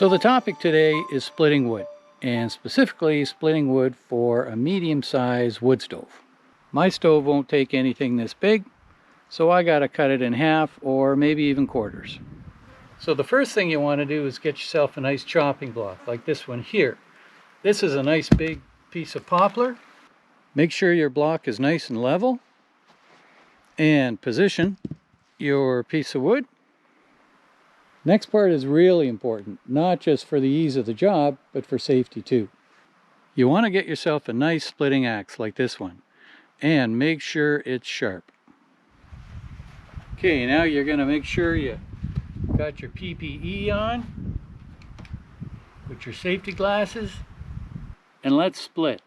So the topic today is splitting wood, and specifically splitting wood for a medium-sized wood stove. My stove won't take anything this big, so I gotta cut it in half or maybe even quarters. So the first thing you want to do is get yourself a nice chopping block like this one here. This is a nice big piece of poplar. Make sure your block is nice and level, and position your piece of wood. Next part is really important, not just for the ease of the job, but for safety too. You want to get yourself a nice splitting axe like this one, and make sure it's sharp. Okay, now you're going to make sure you got your PPE on, put your safety glasses, and let's split.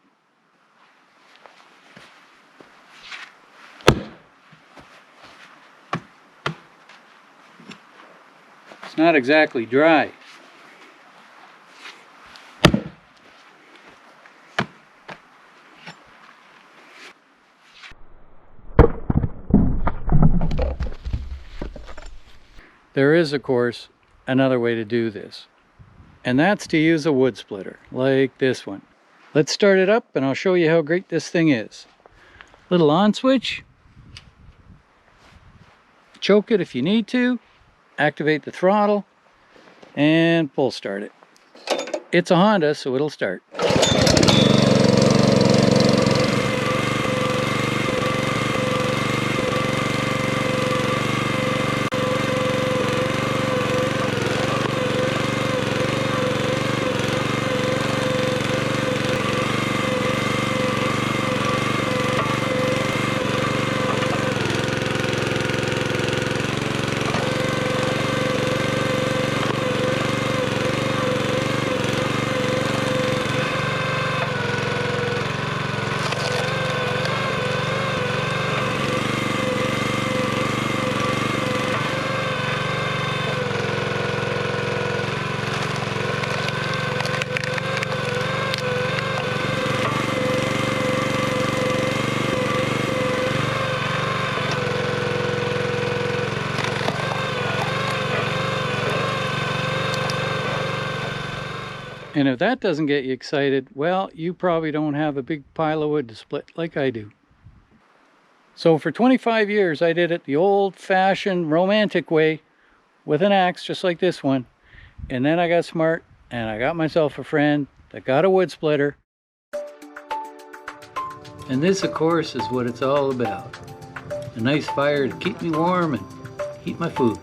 It's not exactly dry. There is, of course, another way to do this, and that's to use a wood splitter like this one. Let's start it up and I'll show you how great this thing is. Little on switch. Choke it if you need to. Activate the throttle and pull start it. It's a Honda, so it'll start. And if that doesn't get you excited, well, you probably don't have a big pile of wood to split like I do. So for 25 years, I did it the old-fashioned romantic way with an axe just like this one. And then I got smart and I got myself a friend that got a wood splitter. And this, of course, is what it's all about. A nice fire to keep me warm and heat my food.